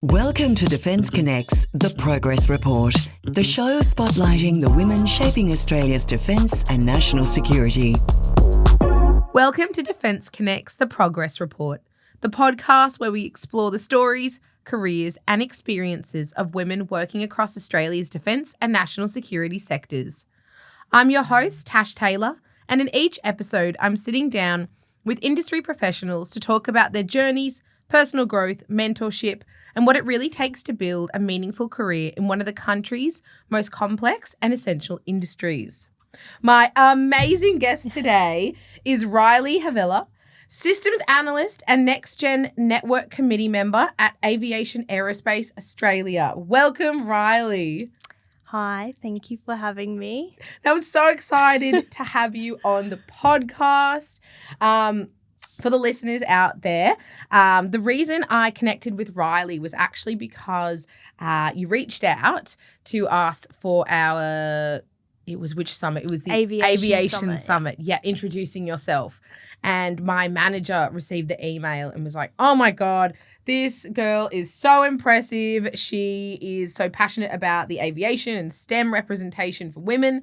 Welcome to Defence Connect's The Progress Report, the show spotlighting the women shaping Australia's defence and national security. Welcome to Defence Connect's The Progress Report, the podcast where we explore the stories, careers and experiences of women working across Australia's defence and national security sectors. I'm your host, Tash Taylor, and in each episode I'm sitting down with industry professionals to talk about their journeys, personal growth, mentorship, and what it really takes to build a meaningful career in one of the country's most complex and essential industries. My amazing guest today is Riley Havila, Systems Analyst and Next Gen Network Committee Member at Aviation Aerospace Australia. Welcome, Riley. Hi, thank you for having me. I was so excited to have you on the podcast. For the listeners out there, the reason I connected with Riley was actually because you reached out to us for which summit? It was the Aviation Summit. Yeah, introducing yourself. And my manager received the email and was like, oh my God, this girl is so impressive. She is so passionate about the aviation and STEM representation for women.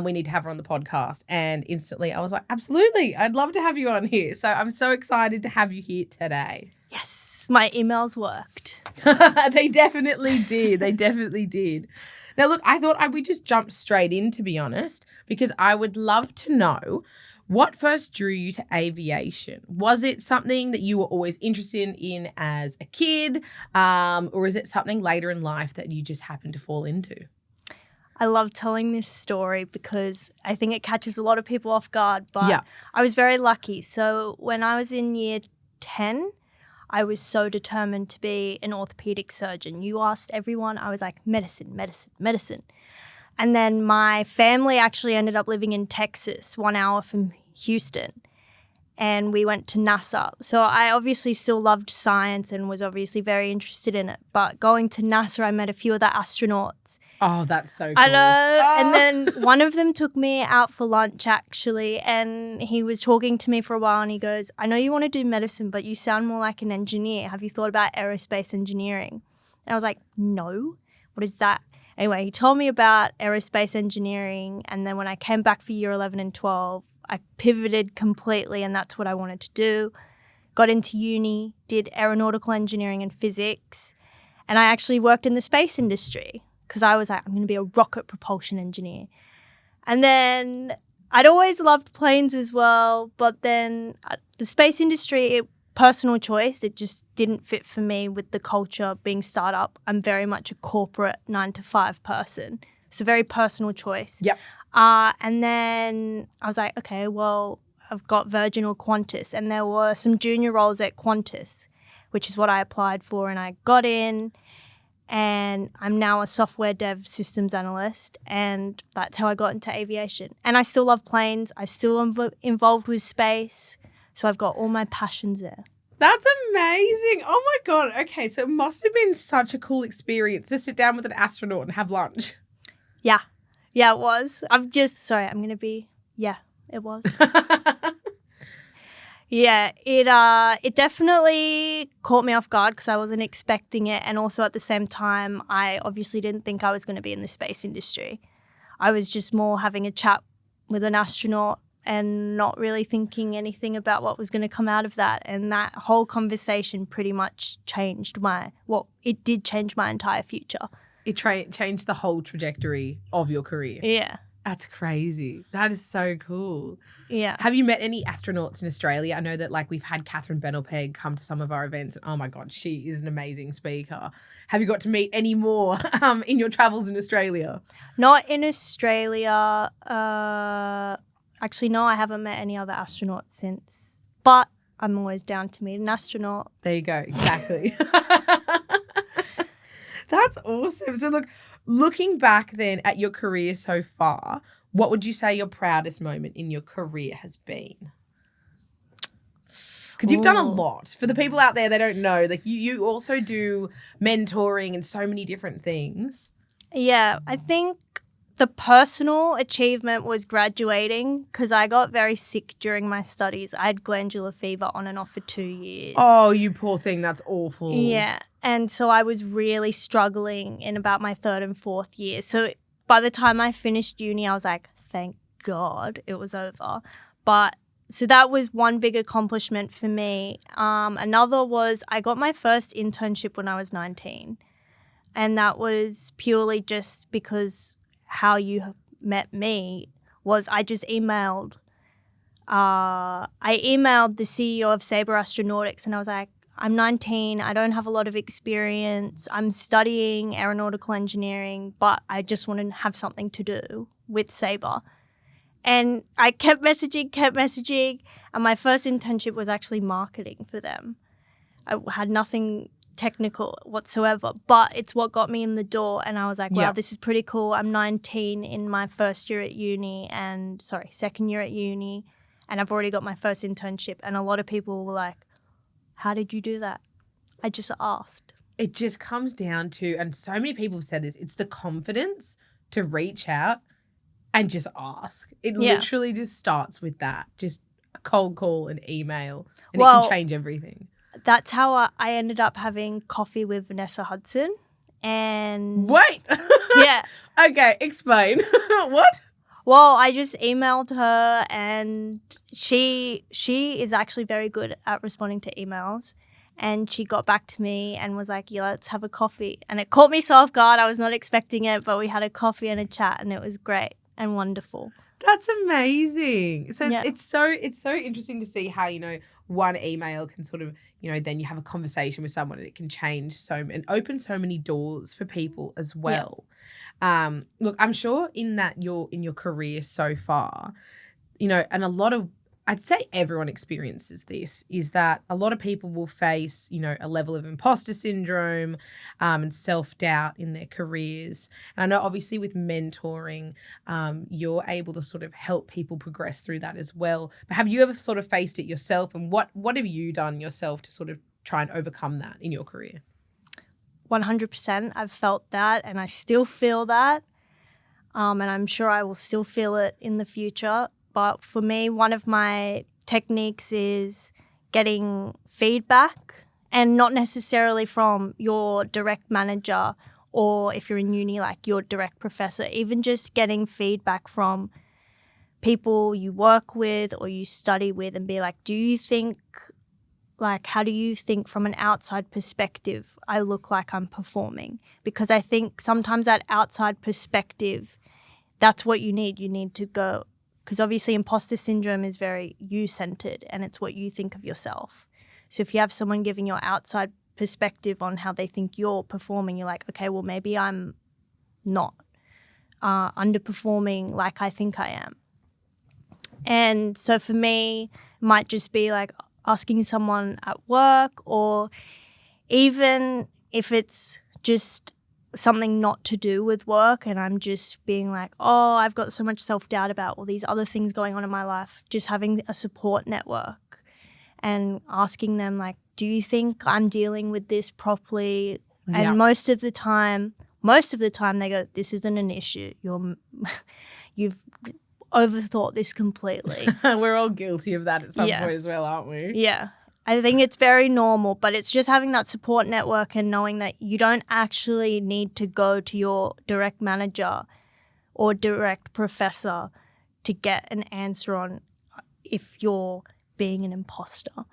We need to have her on the podcast. And instantly I was like, absolutely, I'd love to have you on here. So I'm so excited to have you here today. Yes, my emails worked. They definitely did. They definitely did. Now, look, I thought we'd just jump straight in, to be honest, because I would love to know what first drew you to aviation. Was it something that you were always interested in as a kid, or is it something later in life that you just happened to fall into? I love telling this story because I think it catches a lot of people off guard, but I was very lucky. So when I was in year 10, I was so determined to be an orthopedic surgeon. You asked everyone, I was like, medicine. And then my family actually ended up living in Texas, 1 hour from Houston, and we went to NASA. So I obviously still loved science and was obviously very interested in it. But going to NASA, I met a few of the astronauts. Oh, that's so cool. I know. Oh. And then one of them took me out for lunch, actually, and he was talking to me for a while, and he goes, I know you want to do medicine, but you sound more like an engineer. Have you thought about aerospace engineering? And I was like, no. What is that? Anyway, he told me about aerospace engineering, and then when I came back for year 11 and 12, I pivoted completely, and that's what I wanted to do. Got into uni, did aeronautical engineering and physics, and I actually worked in the space industry because I was like, I'm going to be a rocket propulsion engineer. And then I'd always loved planes as well, but then the space industry, personal choice, it just didn't fit for me with the culture being startup. I'm very much a corporate 9-to-5 person. It's a very personal choice. Yep. And then I was like, okay, well, I've got Virgin or Qantas, and there were some junior roles at Qantas, which is what I applied for, and I got in, and I'm now a software dev systems analyst, and that's how I got into aviation. And I still love planes. I still am involved with space. So I've got all my passions there. That's amazing. Oh, my God. Okay, so it must have been such a cool experience to sit down with an astronaut and have lunch. Yeah. Yeah, it was. It was. Yeah, it definitely caught me off guard because I wasn't expecting it. And also at the same time, I obviously didn't think I was going to be in the space industry. I was just more having a chat with an astronaut and not really thinking anything about what was going to come out of that. And that whole conversation pretty much changed it did change my entire future. It changed the whole trajectory of your career. Yeah. That's crazy. That is so cool. Yeah. Have you met any astronauts in Australia? I know that we've had Catherine Benelpeg come to some of our events. And, oh my God, she is an amazing speaker. Have you got to meet any more in your travels in Australia? Not in Australia. Actually, no, I haven't met any other astronauts since. But I'm always down to meet an astronaut. There you go. Exactly. That's awesome. So looking back then at your career so far, what would you say your proudest moment in your career has been? Because you've done a lot. For the people out there that don't know, you also do mentoring and so many different things. Yeah, I think the personal achievement was graduating because I got very sick during my studies. I had glandular fever on and off for 2 years. Oh, you poor thing. That's awful. Yeah. And so I was really struggling in about my 3rd and 4th year. So by the time I finished uni, I was like, thank God it was over. But so that was one big accomplishment for me. Another was I got my first internship when I was 19. And that was purely just because how you met me was I just emailed. I emailed the CEO of Sabre Astronautics and I was like, I'm 19. I don't have a lot of experience. I'm studying aeronautical engineering, but I just want to have something to do with Sabre. And I kept messaging. And my first internship was actually marketing for them. I had nothing technical whatsoever, but it's what got me in the door. And I was like, wow, this is pretty cool. I'm 19 in my second year at uni. And I've already got my first internship. And a lot of people were like, how did you do that? I just asked. It just comes down to, and so many people have said this, it's the confidence to reach out and just ask. It literally just starts with that. Just a cold call, an email, and it can change everything. That's how I ended up having coffee with Vanessa Hudson. And wait. Yeah. Okay, explain. What? Well, I just emailed her and she is actually very good at responding to emails. And she got back to me and was like, yeah, let's have a coffee. And it caught me so off guard. I was not expecting it, but we had a coffee and a chat and it was great and wonderful. That's amazing. So it's so interesting to see how, one email can sort of, then you have a conversation with someone and it can change and open so many doors for people as well. Yeah. Look, I'm sure in your career so far, and a lot of, I'd say everyone experiences this, is that a lot of people will face, a level of imposter syndrome and self-doubt in their careers. And I know obviously with mentoring, you're able to sort of help people progress through that as well. But have you ever sort of faced it yourself? And what have you done yourself to sort of try and overcome that in your career? 100%. I've felt that and I still feel that. And I'm sure I will still feel it in the future. But for me, one of my techniques is getting feedback, and not necessarily from your direct manager or if you're in uni, like your direct professor, even just getting feedback from people you work with or you study with and be like, how do you think from an outside perspective I look like I'm performing? Because I think sometimes that outside perspective, that's what you need. You need to go. Because obviously imposter syndrome is very you-centered and it's what you think of yourself. So if you have someone giving your outside perspective on how they think you're performing, you're like, okay, well, maybe I'm not underperforming like I think I am. And so for me, it might just be like asking someone at work, or even if it's just something not to do with work and I'm just being like, oh, I've got so much self-doubt about all these other things going on in my life, just having a support network and asking them like, do you think I'm dealing with this properly? Yeah. And most of the time they go, this isn't an issue. You've overthought this completely. We're all guilty of that at some point as well, aren't we? Yeah. I think it's very normal, but it's just having that support network and knowing that you don't actually need to go to your direct manager or direct professor to get an answer on if you're being an imposter.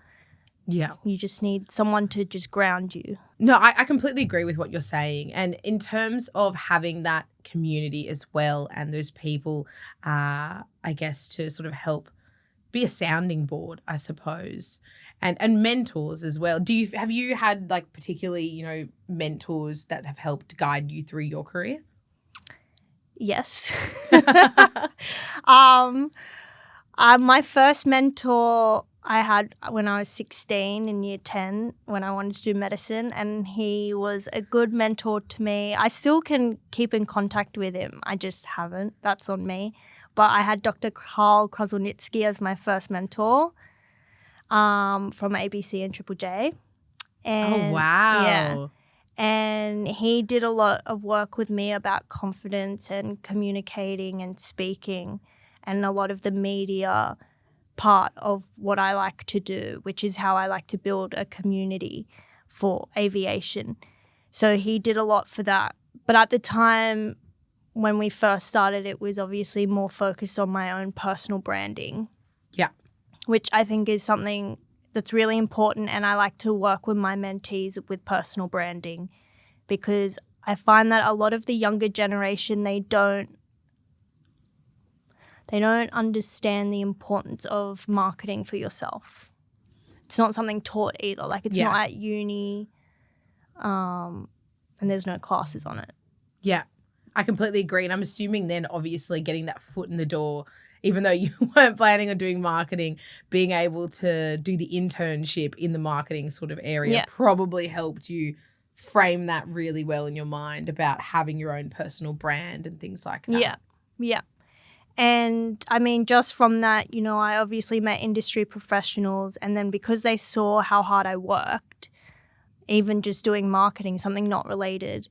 Yeah. You just need someone to just ground you. No, I completely agree with what you're saying. And in terms of having that community as well and those people, I guess, to sort of help be a sounding board, I suppose, and mentors as well. Have you had like particularly, mentors that have helped guide you through your career? Yes. My first mentor I had when I was 16 in year 10 when I wanted to do medicine, and he was a good mentor to me. I still can keep in contact with him. I just haven't. That's on me. But I had Dr. Karl Krasnolnitsky as my first mentor from ABC and Triple J. And, oh, wow. Yeah. And he did a lot of work with me about confidence and communicating and speaking and a lot of the media part of what I like to do, which is how I like to build a community for aviation. So he did a lot for that. But at the time when we first started, it was obviously more focused on my own personal branding. Yeah. Which I think is something that's really important, and I like to work with my mentees with personal branding because I find that a lot of the younger generation, they don't understand the importance of marketing for yourself. It's not something taught either. Like it's not at uni, and there's no classes on it. Yeah, I completely agree. And I'm assuming then obviously getting that foot in the door, even though you weren't planning on doing marketing, being able to do the internship in the marketing sort of area probably helped you frame that really well in your mind about having your own personal brand and things like that. Yeah. And I mean, just from that, you know, I obviously met industry professionals, and then because they saw how hard I worked, even just doing marketing, something not related,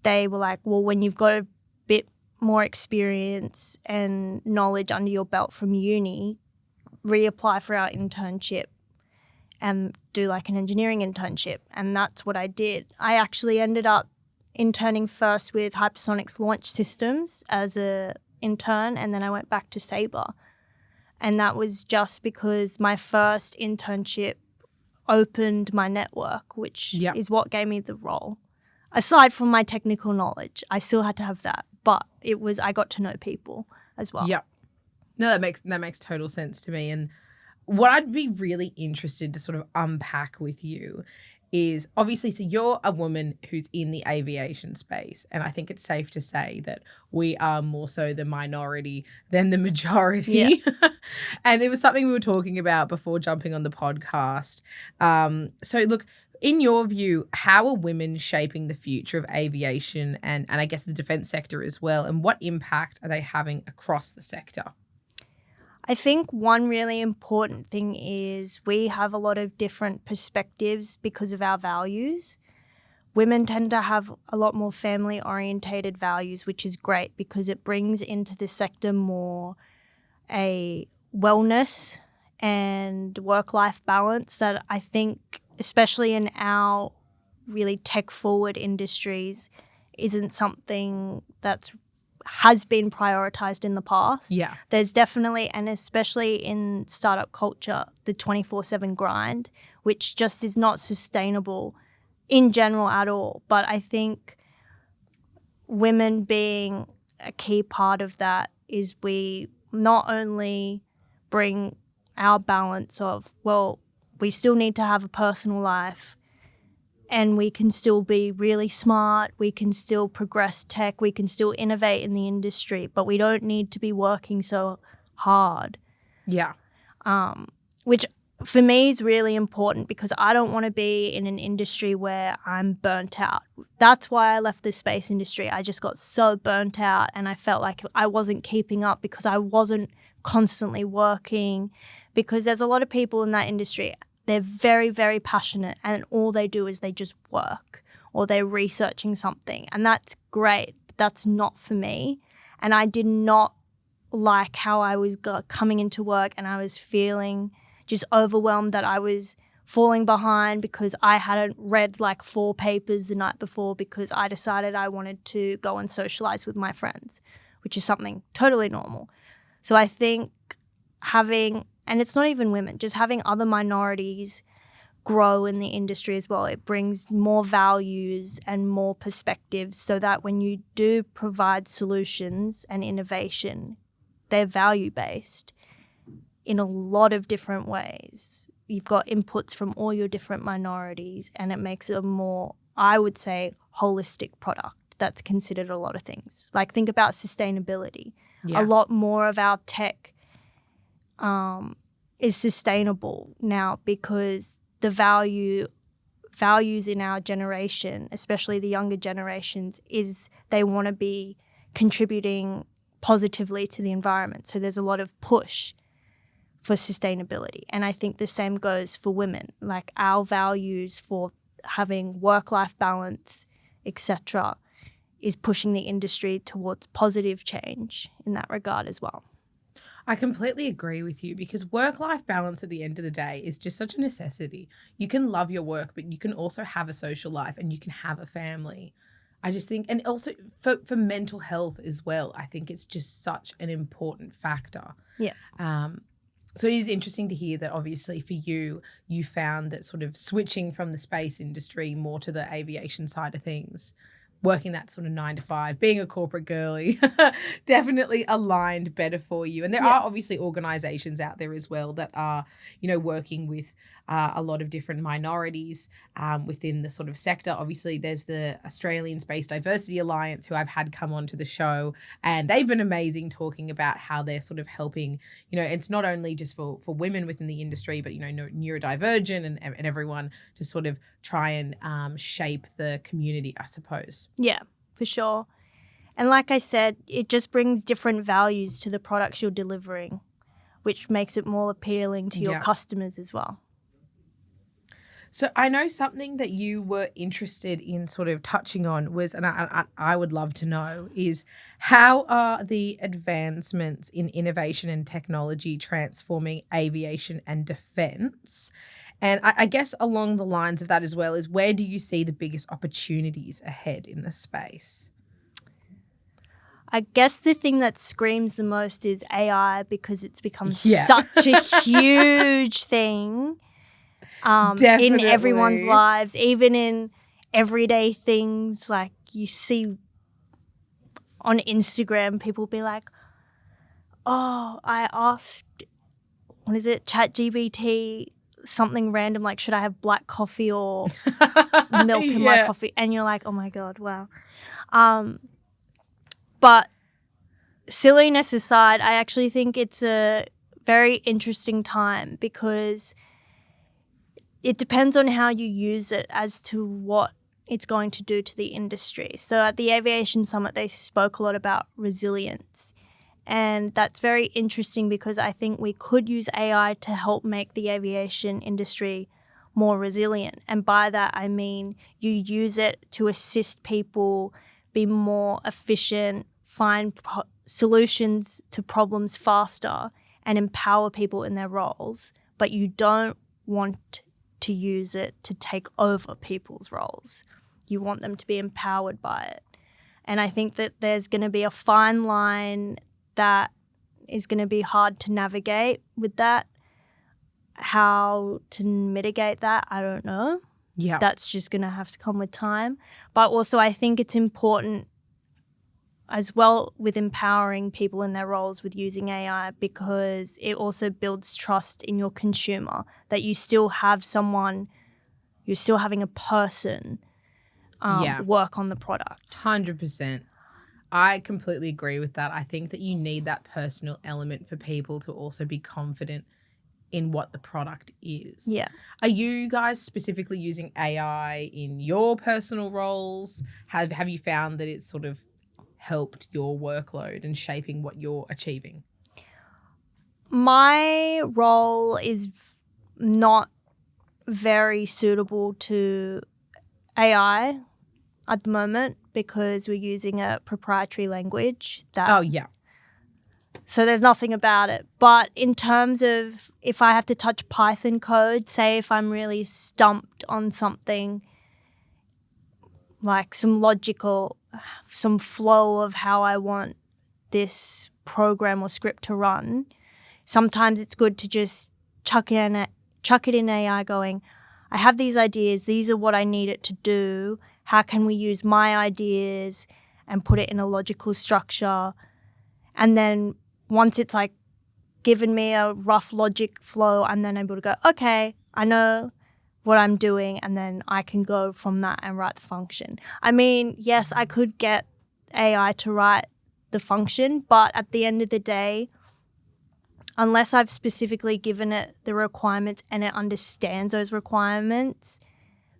they were like, well, when you've got a bit more experience and knowledge under your belt from uni, reapply for our internship and do like an engineering internship. And that's what I did. I actually ended up interning first with Hypersonics Launch Systems as a intern, and then I went back to Sabre. And that was just because my first internship opened my network, which is what gave me the role. Aside from my technical knowledge, I still had to have that, but I got to know people as well. Yeah. No, that makes total sense to me. And what I'd be really interested to sort of unpack with you is obviously, so you're a woman who's in the aviation space, and I think it's safe to say that we are more so the minority than the majority. Yeah. And it was something we were talking about before jumping on the podcast. So look, in your view, how are women shaping the future of aviation and I guess the defense sector as well, and what impact are they having across the sector? I think one really important thing is we have a lot of different perspectives because of our values. Women tend to have a lot more family-orientated values, which is great because it brings into the sector more a wellness and work-life balance that I think, especially in our really tech-forward industries, isn't something that's has been prioritized in the past. Yeah. There's definitely, and especially in startup culture, the 24/7 grind, which just is not sustainable in general at all. But I think women being a key part of that is we not only bring our balance of, well, we still need to have a personal life, and we can still be really smart, we can still progress tech, we can still innovate in the industry, but we don't need to be working so hard. Yeah. Which for me is really important because I don't want to be in an industry where I'm burnt out. That's why I left the space industry. I just got so burnt out and I felt like I wasn't keeping up because I wasn't constantly working, because there's a lot of people in that industry. They're very, very passionate and all they do is they just work or they're researching something, and that's great, but that's not for me. And I did not like how I was coming into work and I was feeling just overwhelmed that I was falling behind because I hadn't read like 4 papers the night before because I decided I wanted to go and socialize with my friends, which is something totally normal. So I think and it's not even women, just having other minorities grow in the industry as well. It brings more values and more perspectives so that when you do provide solutions and innovation, they're value-based in a lot of different ways. You've got inputs from all your different minorities, and it makes it a more, I would say, holistic product that's considered a lot of things. Like think about sustainability. Yeah. A lot more of our tech is sustainable now because the values in our generation, especially the younger generations, is they want to be contributing positively to the environment. So there's a lot of push for sustainability. And I think the same goes for women. Like our values for having work-life balance, etc., is pushing the industry towards positive change in that regard as well. I completely agree with you, because work-life balance at the end of the day is just such a necessity. You can love your work, but you can also have a social life and you can have a family. I just think, and also for mental health as well, I think it's just such an important factor. Yeah. So it is interesting to hear that obviously for you, you found that sort of switching from the space industry more to the aviation side of things, working that sort of 9 to 5, being a corporate girly, definitely aligned better for you. And there are obviously organizations out there as well that are, you know, working with a lot of different minorities within the sort of sector. Obviously, there's the Australian Space Diversity Alliance, who I've had come on to the show, and they've been amazing talking about how they're sort of helping, you know, it's not only just for women within the industry, but, you know, neurodivergent and everyone to sort of try and shape the community, I suppose. Yeah, for sure. And like I said, it just brings different values to the products you're delivering, which makes it more appealing to your customers as well. So I know something that you were interested in sort of touching on was, and I would love to know, is how are the advancements in innovation and technology transforming aviation and defence? And I guess along the lines of that as well is, where do you see the biggest opportunities ahead in the space? I guess the thing that screams the most is AI, because it's become such a huge thing. In everyone's lives, even in everyday things. Like you see on Instagram, people be like, oh, I asked, ChatGPT something random, like, should I have black coffee or milk in my coffee? And you're like, oh my God, wow. But silliness aside, I actually think it's a very interesting time, because it depends on how you use it as to what it's going to do to the industry. So at the Aviation Summit, they spoke a lot about resilience. And that's very interesting, because I think we could use AI to help make the aviation industry more resilient. And by that, I mean you use it to assist people be more efficient, find solutions to problems faster, and empower people in their roles. But you don't want to use it to take over people's roles. You want them to be empowered by it. And I think that there's going to be a fine line that is going to be hard to navigate with that. How to mitigate that, I don't know. Yeah. That's just going to have to come with time. But also I think it's important as well with empowering people in their roles with using AI, because it also builds trust in your consumer, that you still have someone, you're still having a person work on the product. 100%. I completely agree with that. I think that you need that personal element for people to also be confident in what the product is. Yeah. Are you guys specifically using AI in your personal roles? Have you found that it's sort of helped your workload and shaping what you're achieving? My role is not very suitable to AI at the moment, because we're using a proprietary language that so there's nothing about it. But in terms of if I have to touch Python code, say if I'm really stumped on something, like some flow of how I want this program or script to run, sometimes it's good to just chuck it in AI going, I have these ideas, these are what I need it to do. How can we use my ideas and put it in a logical structure? And then once it's like given me a rough logic flow, I'm then able to go, okay, I know what I'm doing, and then I can go from that and write the function. I mean, yes, I could get AI to write the function, but at the end of the day, unless I've specifically given it the requirements and it understands those requirements,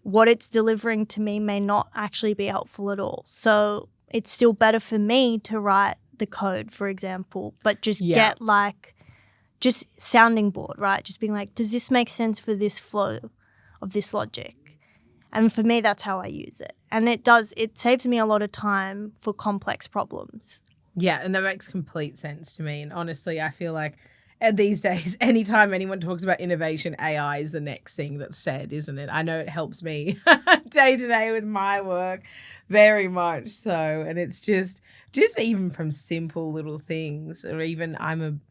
what it's delivering to me may not actually be helpful at all. So it's still better for me to write the code, for example, but just get just sounding board, right? Just being like, does this make sense for this flow of this logic? And for me, that's how I use it. And it saves me a lot of time for complex problems. Yeah, and that makes complete sense to me. And honestly, I feel like these days, anytime anyone talks about innovation, AI is the next thing that's said, isn't it? I know it helps me day to day with my work very much so. And it's just even from simple little things, or even I'm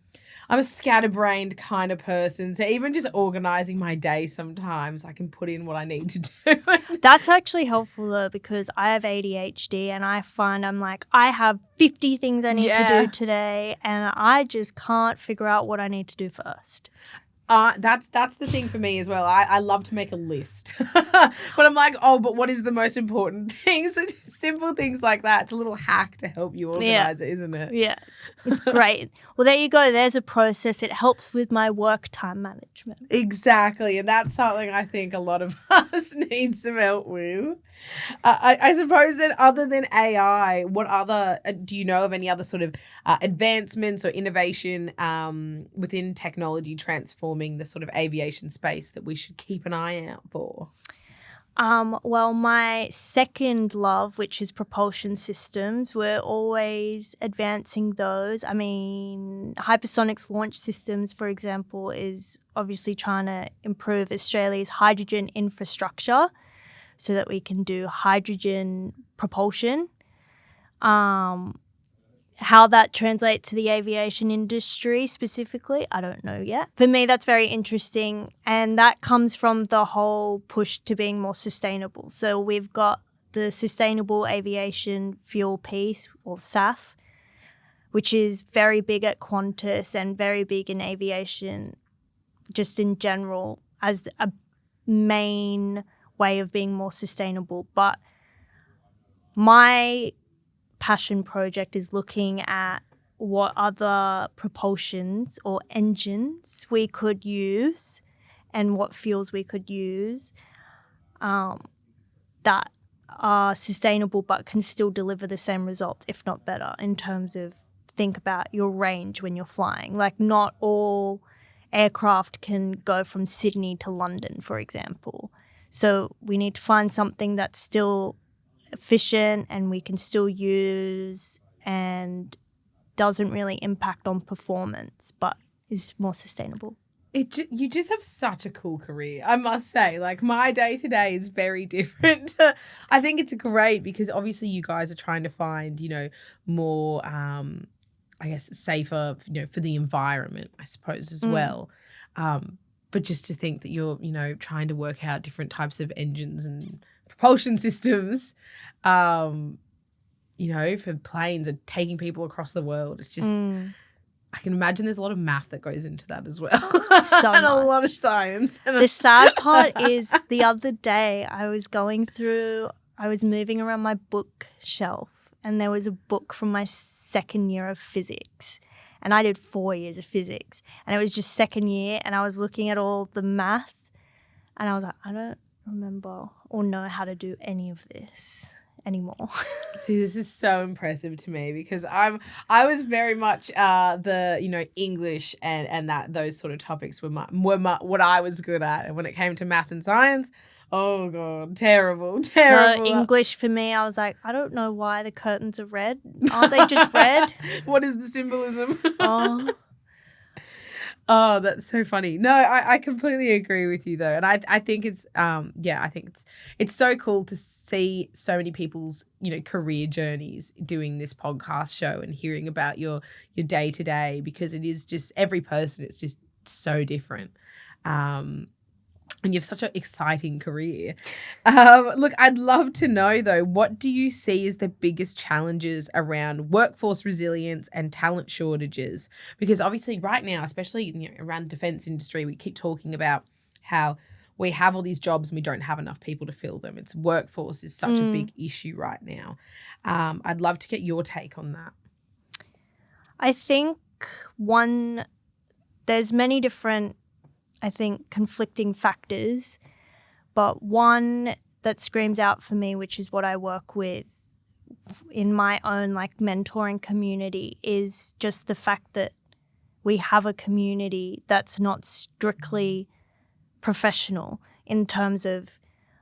a scatterbrained kind of person. So even just organizing my day, sometimes I can put in what I need to do. That's actually helpful though, because I have ADHD and I find I'm like, I have 50 things I need to do today and I just can't figure out what I need to do first. That's the thing for me as well. I love to make a list. But I'm like, but what is the most important thing? So just simple things like that. It's a little hack to help you organize it, isn't it? Yeah, it's great. Well, there you go. There's a process. It helps with my work time management. Exactly. And that's something I think a lot of us need some help with. I suppose that other than AI, what other, do you know of any other sort of advancements or innovation within technology transforming the sort of aviation space that we should keep an eye out for? Well, my second love, which is propulsion systems, we're always advancing those. I mean, Hypersonics launch systems, for example, is obviously trying to improve Australia's hydrogen infrastructure so that we can do hydrogen propulsion. How that translates to the aviation industry specifically, I don't know yet. For me, that's very interesting, and that comes from the whole push to being more sustainable. So we've got the Sustainable Aviation Fuel piece, or SAF, which is very big at Qantas and very big in aviation just in general as a main way of being more sustainable. But my passion project is looking at what other propulsions or engines we could use and what fuels we could use that are sustainable but can still deliver the same result, if not better, in terms of think about your range when you're flying. Like, not all aircraft can go from Sydney to London, for example. So we need to find something that's still efficient and we can still use and doesn't really impact on performance but is more sustainable. You just have such a cool career, I must say. Like, my day-to-day is very different. I think it's great because obviously you guys are trying to find, more, I guess, safer, for the environment, I suppose, as well. But just to think that you're, trying to work out different types of engines and propulsion systems, for planes and taking people across the world. It's just, I can imagine there's a lot of math that goes into that as well. So and much. a lot of science. The sad part is the other day I was moving around my bookshelf and there was a book from my second year of physics. And I did 4 years of physics. And it was just second year and I was looking at all the math and I was like, I don't remember or know how to do any of this anymore. See, this is so impressive to me because I was very much the English and that those sort of topics were what I was good at, and when it came to math and science, oh god, terrible. No, English for me, I was like, I don't know why the curtains are red. Aren't they just red? What is the symbolism? Oh, that's so funny. No, I completely agree with you though. And I think it's I think it's so cool to see so many people's, career journeys doing this podcast show and hearing about your day to day, because it is just every person, it's just so different. And you have such an exciting career. Look, I'd love to know, though, what do you see as the biggest challenges around workforce resilience and talent shortages? Because obviously right now, especially around the defence industry, we keep talking about how we have all these jobs and we don't have enough people to fill them. It's workforce is such a big issue right now. I'd love to get your take on that. I think there's many different conflicting factors, but one that screams out for me, which is what I work with in my own mentoring community, is just the fact that we have a community that's not strictly professional in terms of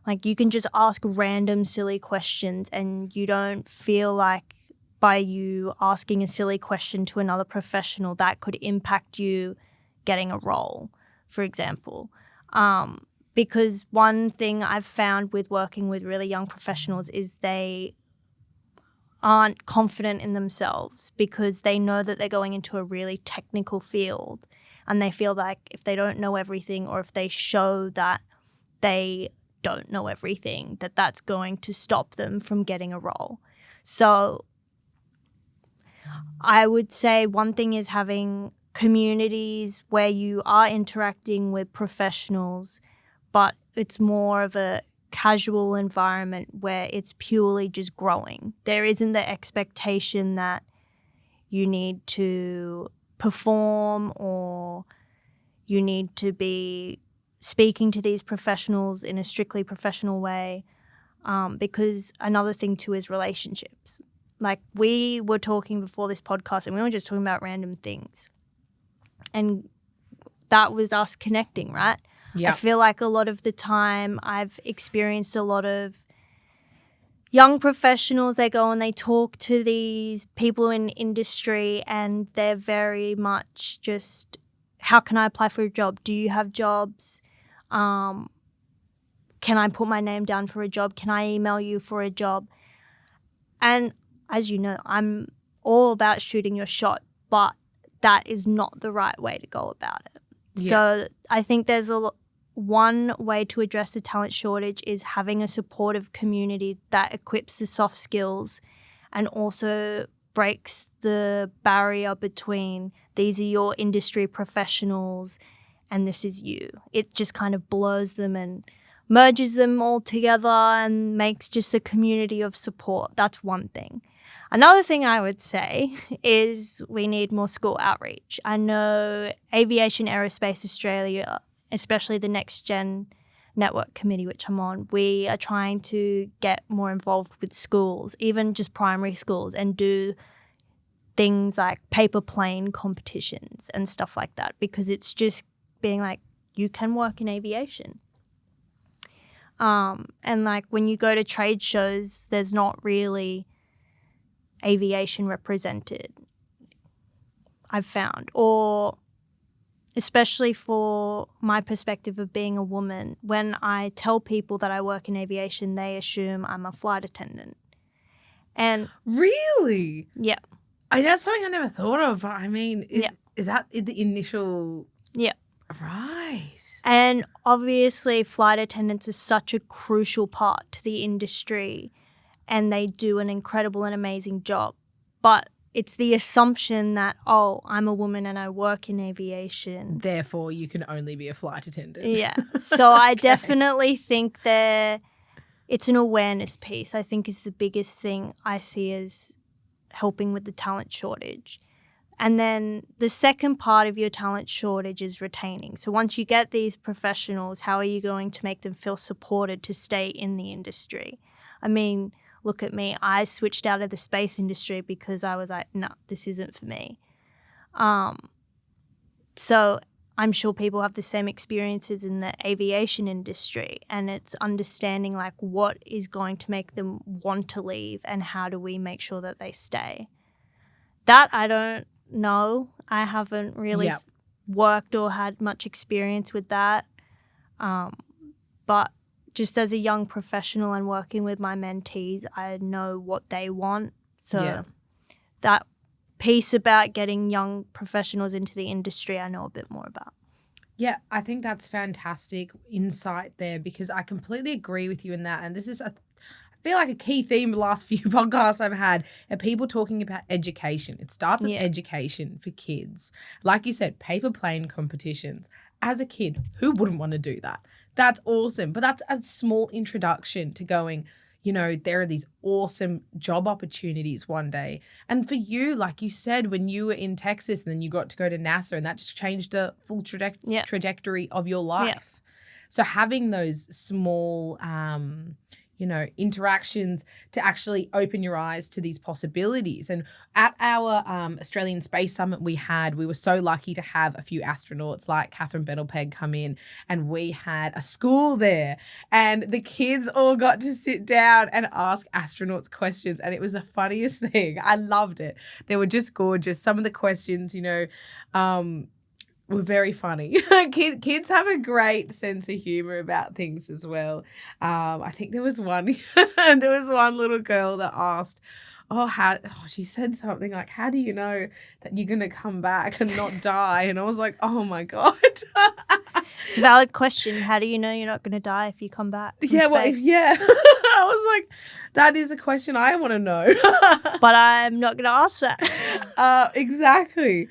Like, you can just ask random silly questions and you don't feel like by you asking a silly question to another professional that could impact you getting a role, for example. Because one thing I've found with working with really young professionals is they aren't confident in themselves because they know that they're going into a really technical field, and they feel like if they don't know everything, or if they show that they don't know everything, that that's going to stop them from getting a role. So I would say one thing is having communities where you are interacting with professionals, but it's more of a casual environment where it's purely just growing. There isn't the expectation that you need to perform or you need to be speaking to these professionals in a strictly professional way, because another thing too is relationships. Like, we were talking before this podcast and we were just talking about random things, and that was us connecting, right? Yeah. I feel like a lot of the time I've experienced a lot of young professionals, they go and they talk to these people in industry and they're very much just, how can I apply for a job? Do you have jobs? Can I put my name down for a job? Can I email you for a job? And as you know, I'm all about shooting your shot, but that is not the right way to go about it. Yeah. So I think there's one way to address the talent shortage is having a supportive community that equips the soft skills and also breaks the barrier between these are your industry professionals and this is you. It just kind of blurs them and merges them all together and makes just a community of support. That's one thing. Another thing I would say is we need more school outreach. I know Aviation Aerospace Australia, especially the Next Gen Network Committee, which I'm on, we are trying to get more involved with schools, even just primary schools, and do things like paper plane competitions and stuff like that, because it's just being like, you can work in aviation. And like when you go to trade shows, there's not really aviation represented, I've found. Or especially for my perspective of being a woman, when I tell people that I work in aviation, they assume I'm a flight attendant. And Really? yeah. That's something I never thought of. I mean, Yeah. Is that the initial? Yeah. Right. And obviously flight attendants are such a crucial part to the industry and they do an incredible and amazing job. But it's the assumption that, oh, I'm a woman and I work in aviation, Therefore, you can only be a flight attendant. Yeah. So I definitely think it's an awareness piece, I think, is the biggest thing I see as helping with the talent shortage. And then the second part of your talent shortage is retaining. So once you get these professionals, how are you going to make them feel supported to stay in the industry? I mean, look at me. I switched out of the space industry because I was like, no, this isn't for me. So I'm sure people have the same experiences in the aviation industry, and it's understanding like what is going to make them want to leave and how do we make sure that they stay. That I don't know. I haven't really worked or had much experience with that. But just as a young professional and working with my mentees, I know what they want. So that piece about getting young professionals into the industry, I know a bit more about. Yeah, I think that's fantastic insight there, because I completely agree with you in that. And this is I feel like a key theme the last few podcasts I've had are people talking about education. It starts with education for kids. Like you said, paper plane competitions. As a kid, who wouldn't want to do that? That's awesome. But that's a small introduction to going, there are these awesome job opportunities one day. And for you, like you said, when you were in Texas and then you got to go to NASA, and that just changed the full trajectory of your life. So having those small, interactions to actually open your eyes to these possibilities. And at our Australian Space Summit we were so lucky to have a few astronauts like Catherine Bendelpeg come in, and we had a school there, and the kids all got to sit down and ask astronauts questions, and it was the funniest thing. I loved it. They were just gorgeous. Some of the questions, were very funny. Kids have a great sense of humor about things as well. I think there was one little girl that asked, she said something like, how do you know that you're going to come back and not die? And I was like, oh my God. It's a valid question. How do you know you're not going to die if you come back from Yeah, space? I was like, that is a question I want to know. But I'm not going to ask that. Exactly.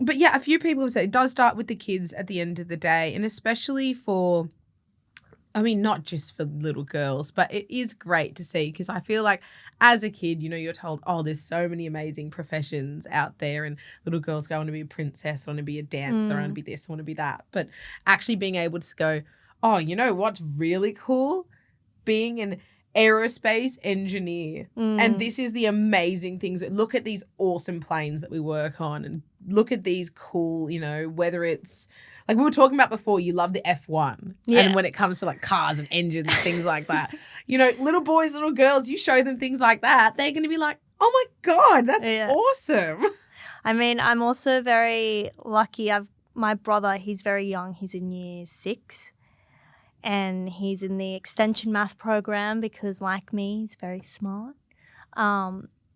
But yeah, a few people have said it does start with the kids at the end of the day, and especially not just for little girls, but it is great to see, because I feel like as a kid, you're told, oh, there's so many amazing professions out there, and little girls go, I want to be a princess, I want to be a dancer, I want to be this, I want to be that. But actually being able to go, oh, what's really cool? Being an aerospace engineer. And this is the amazing things. Look at these awesome planes that we work on, and look at these cool, whether it's like we were talking about before, you love the F1. Yeah. And when it comes to like cars and engines, things like that, little boys, little girls, you show them things like that, they're going to be like, oh my God, that's awesome. I mean, I'm also very lucky. My brother, he's very young. He's in year 6. And he's in the extension math program because, like me, he's very smart.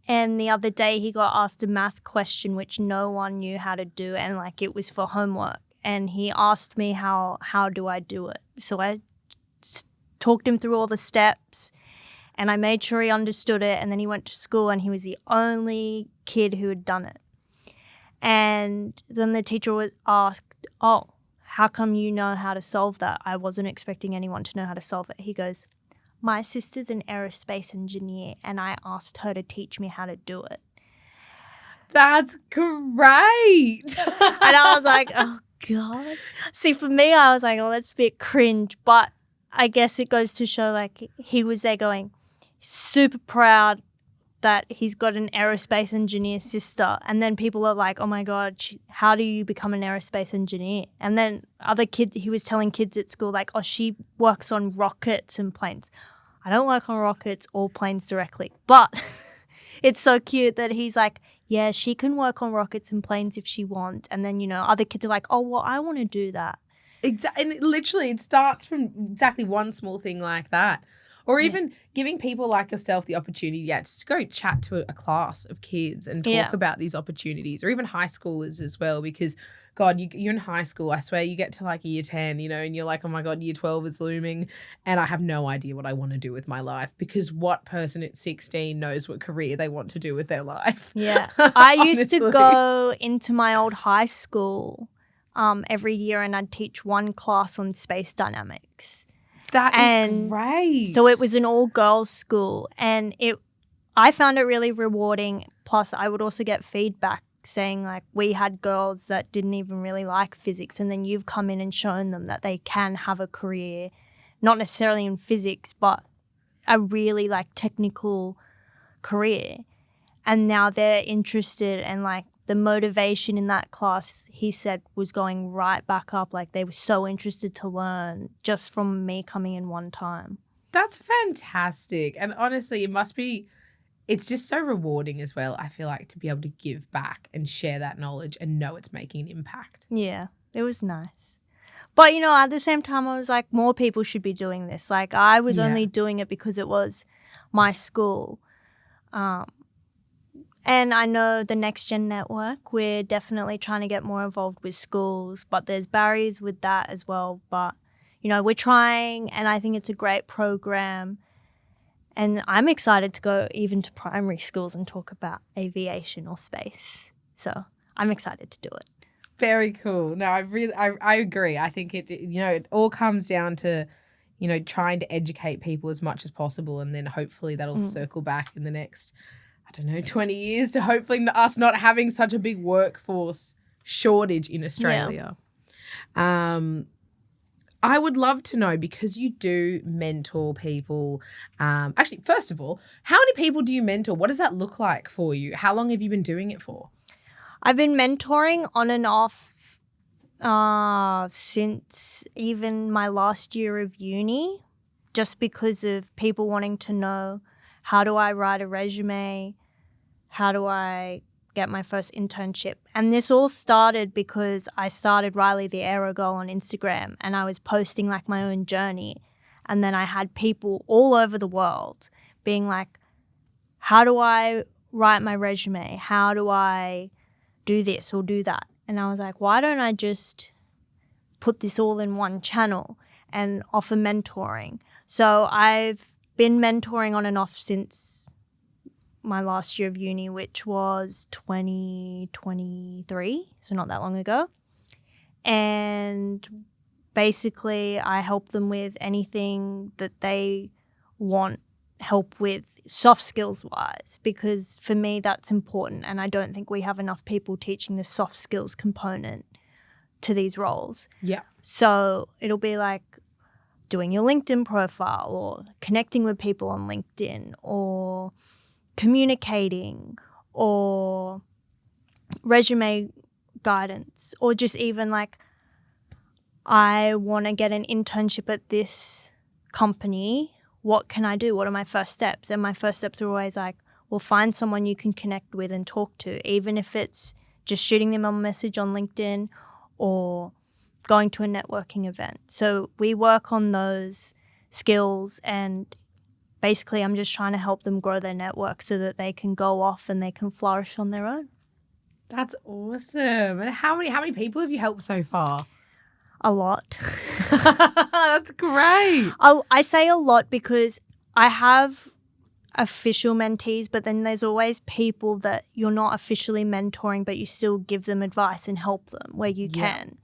And the other day he got asked a math question which no one knew how to do, and it was for homework. And he asked me how do I do it. So I talked him through all the steps, and I made sure he understood it. And then he went to school, and he was the only kid who had done it. And then the teacher was asked, oh, how come you know how to solve that? I wasn't expecting anyone to know how to solve it. He goes, my sister's an aerospace engineer, and I asked her to teach me how to do it. That's great. And I was like, oh, God. See, for me, I was like, oh, that's a bit cringe. But I guess it goes to show, he was there going, super proud that he's got an aerospace engineer sister. And then people are like, oh my God, how do you become an aerospace engineer? And then other kids, he was telling kids at school, oh, she works on rockets and planes. I don't work on rockets or planes directly, but it's so cute that he's like, yeah, she can work on rockets and planes if she wants. And then, other kids are like, oh, well, I want to do that. Exactly. And literally it starts from exactly one small thing like that. Or even giving people like yourself the opportunity, just to go chat to a class of kids and talk about these opportunities, or even high schoolers as well, because, God, you're in high school. I swear you get to year 10, and you're like, oh, my God, year 12 is looming, and I have no idea what I want to do with my life, because what person at 16 knows what career they want to do with their life? Yeah. I used to go into my old high school every year, and I'd teach one class on space dynamics. That is great. So it was an all-girls school, and I found it really rewarding. Plus, I would also get feedback saying, we had girls that didn't even really like physics, and then you've come in and shown them that they can have a career, not necessarily in physics, but a really, technical career. And now they're interested, and, the motivation in that class, he said, was going right back up. They were so interested to learn just from me coming in one time. That's fantastic. And honestly, it's just so rewarding as well, I feel like, to be able to give back and share that knowledge and know it's making an impact. Yeah, it was nice. But, at the same time, I was like, more people should be doing this. I was only doing it because it was my school. And I know the Next Gen Network, we're definitely trying to get more involved with schools, but there's barriers with that as well. But, we're trying, and I think it's a great program. And I'm excited to go even to primary schools and talk about aviation or space. So I'm excited to do it. Very cool. No, I agree. I think it all comes down to, trying to educate people as much as possible, and then hopefully that'll circle back in the next 20 years to hopefully us not having such a big workforce shortage in Australia. Yeah. I would love to know, because you do mentor people. Actually, first of all, how many people do you mentor? What does that look like for you? How long have you been doing it for? I've been mentoring on and off since even my last year of uni, just because of people wanting to know, how do I write a resume? How do I get my first internship? And this all started because I started Riley the Aero Girl on Instagram, and I was posting like my own journey. And then I had people all over the world being like, how do I write my resume? How do I do this or do that? And I was like, why don't I just put this all in one channel and offer mentoring? So I've been mentoring on and off since my last year of uni, which was 2023, so not that long ago. And basically I help them with anything that they want help with, soft skills wise, because for me that's important, and I don't think we have enough people teaching the soft skills component to these roles. Yeah. So it'll be like doing your LinkedIn profile, or connecting with people on LinkedIn, or communicating, or resume guidance, or just even like, I want to get an internship at this company. What can I do? What are my first steps? And my first steps are always like, well, find someone you can connect with and talk to, even if it's just shooting them a message on LinkedIn or going to a networking event. So we work on those skills, and basically I'm just trying to help them grow their network so that they can go off and they can flourish on their own. That's awesome. And how many people have you helped so far? A lot. That's great. I say a lot because I have official mentees, but then there's always people that you're not officially mentoring, but you still give them advice and help them where you can.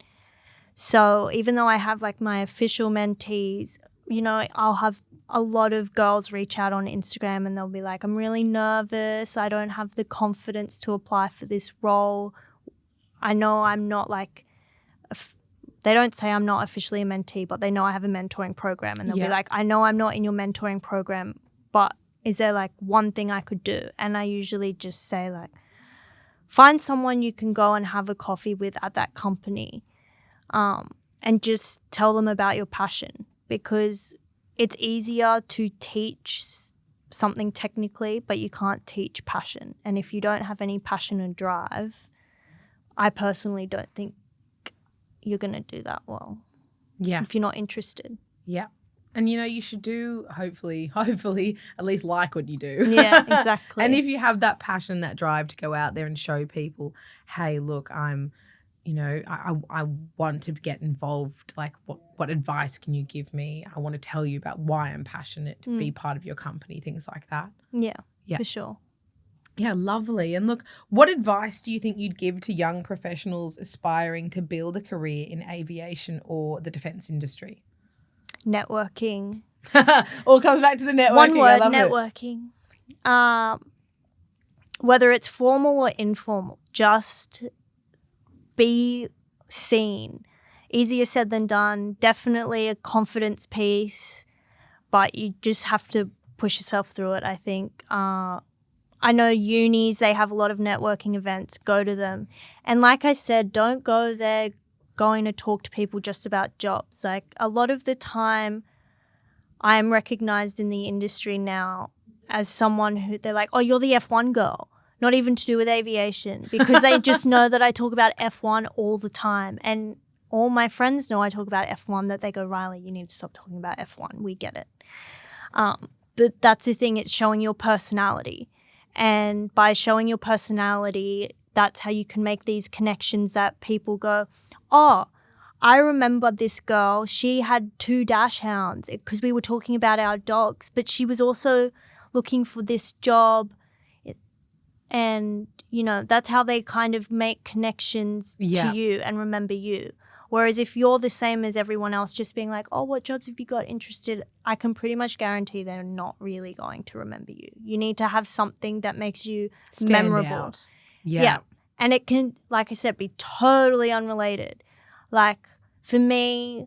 So even though I have like my official mentees, you know, I'll have a lot of girls reach out on Instagram and they'll be like, I'm really nervous. I don't have the confidence to apply for this role. I know I'm not like, they don't say I'm not officially a mentee, but they know I have a mentoring program, and they'll be like, I know I'm not in your mentoring program, but is there like one thing I could do? And I usually just say like, find someone you can go and have a coffee with at that company, and just tell them about your passion, because it's easier to teach something technically, but you can't teach passion. And if you don't have any passion and drive, I personally don't think you're going to do that well. Yeah. If you're not interested. Yeah. And, you know, you should do, hopefully, at least like what you do. Yeah, exactly. And if you have that passion, that drive to go out there and show people, hey, look, I'm, you know, I want to get involved. Like, what advice can you give me? I want to tell you about why I'm passionate to be part of your company, things like that. Yeah, for sure. Yeah, lovely. And look, what advice do you think you'd give to young professionals aspiring to build a career in aviation or the defence industry? Networking. All comes back to the networking. One word, networking. Whether it's formal or informal, just be seen. Easier said than done. Definitely a confidence piece, but you just have to push yourself through it, I think. I know unis, they have a lot of networking events. Go to them. And like I said, don't go there going to talk to people just about jobs. Like, a lot of the time I am recognized in the industry now as someone who they're like, oh, you're the F1 girl. Not even to do with aviation, because they just know that I talk about F1 all the time. And all my friends know I talk about F1, that they go, Riley, you need to stop talking about F1. We get it. But that's the thing. It's showing your personality. And by showing your personality, that's how you can make these connections that people go, oh, I remember this girl, she had 2 dash hounds, because we were talking about our dogs, but she was also looking for this job. And, you know, that's how they kind of make connections to you and remember you. Whereas if you're the same as everyone else, just being like, oh, what jobs have you got interested? I can pretty much guarantee they're not really going to remember you. You need to have something that makes you memorable. Out. Yeah. And it can, like I said, be totally unrelated. Like, for me,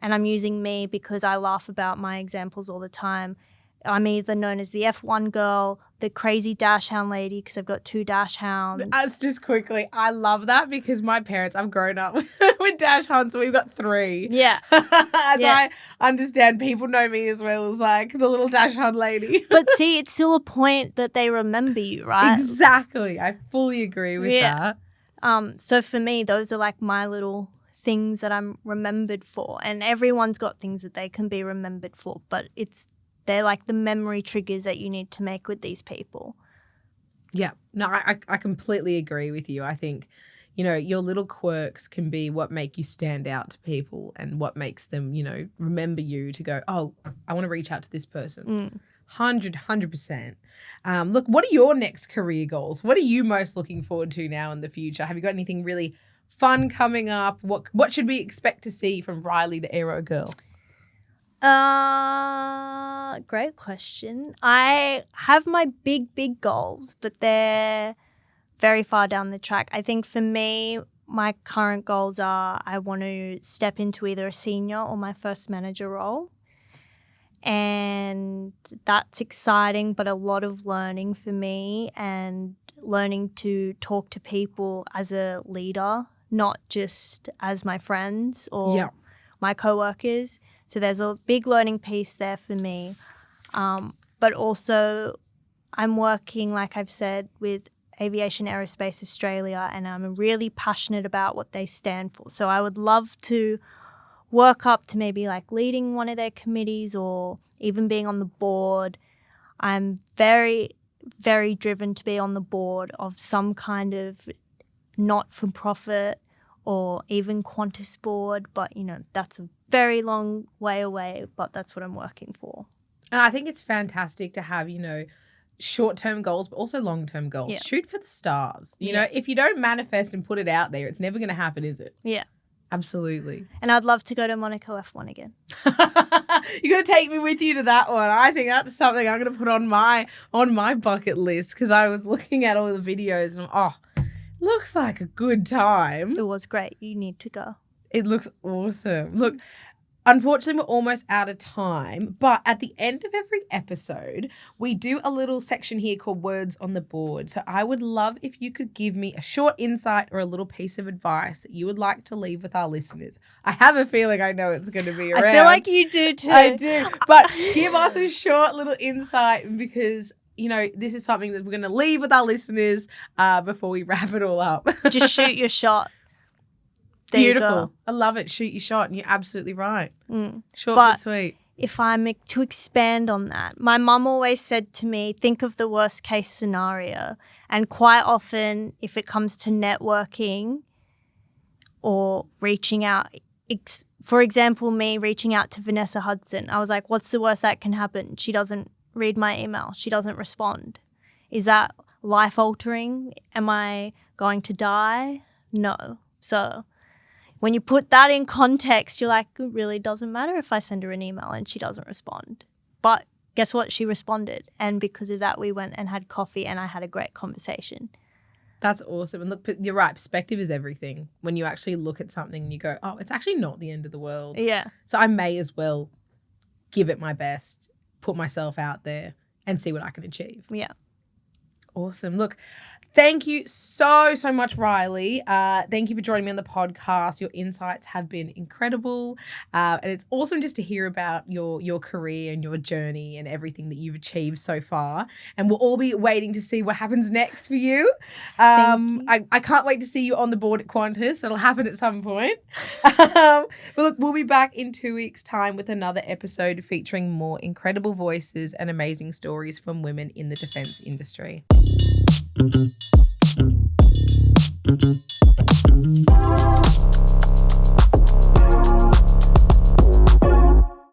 And I'm using me because I laugh about my examples all the time. I'm either known as the F1 girl, the crazy dash hound lady, because I've got 2 dash hounds. Just quickly, I love that because my parents, I've grown up with dash hounds, so we've got 3. Yeah. I understand people know me as well as like the little dash hound lady. But see, it's still a point that they remember you, right? Exactly. I fully agree with that. So for me, those are like my little things that I'm remembered for. And everyone's got things that they can be remembered for, but they're like the memory triggers that you need to make with these people. Yeah. No, I completely agree with you. I think, your little quirks can be what make you stand out to people and what makes them, remember you to go, oh, I want to reach out to this person. 100%. Look, what are your next career goals? What are you most looking forward to now in the future? Have you got anything really fun coming up? What should we expect to see from Riley the Aero Girl? Great question. I have my big goals, but they're very far down the track. I think for me, my current goals are I want to step into either a senior or my first manager role. And that's exciting, but a lot of learning for me and learning to talk to people as a leader, not just as my friends or my coworkers. So there's a big learning piece there for me. But also I'm working, like I've said, with Aviation Aerospace Australia, and I'm really passionate about what they stand for. So I would love to work up to maybe like leading one of their committees or even being on the board. I'm very, very driven to be on the board of some kind of not-for-profit or even Qantas board, but that's a very long way away, but that's what I'm working for. And I think it's fantastic to have, short-term goals, but also long-term goals. Yeah. Shoot for the stars. If you don't manifest and put it out there, it's never going to happen, is it? Yeah. Absolutely. And I'd love to go to Monaco F1 again. You're going to take me with you to that one. I think that's something I'm going to put on my bucket list because I was looking at all the videos and looks like a good time. It was great. You need to go. It looks awesome. Look, unfortunately, we're almost out of time, but at the end of every episode, we do a little section here called Words on the Board. So I would love if you could give me a short insight or a little piece of advice that you would like to leave with our listeners. I have a feeling I know it's going to be around. I feel like you do too. I do. But give us a short little insight because this is something that we're going to leave with our listeners before we wrap it all up. Just shoot your shot. There Beautiful. I love it. Shoot your shot. And you're absolutely right. Short but but sweet. If I'm to expand on that, my mum always said to me, think of the worst case scenario. And quite often, if it comes to networking or reaching out, for example, me reaching out to Vanessa Hudson, I was like, what's the worst that can happen? She doesn't read my email. She doesn't respond. Is that life-altering? Am I going to die? No. So when you put that in context, you're like, it really doesn't matter if I send her an email and she doesn't respond. But guess what? She responded. And because of that, we went and had coffee and I had a great conversation. That's awesome. And look, you're right. Perspective is everything. When you actually look at something and you go, oh, it's actually not the end of the world. Yeah. So I may as well give it my best, put myself out there and see what I can achieve. Yeah. Awesome. Look, thank you so much, Riley. Thank you for joining me on the podcast. Your insights have been incredible. And it's awesome just to hear about your career and your journey and everything that you've achieved so far. And we'll all be waiting to see what happens next for you. Thank you. I can't wait to see you on the board at Qantas. It'll happen at some point. But look, we'll be back in 2 weeks' time with another episode featuring more incredible voices and amazing stories from women in the defence industry. Thank you.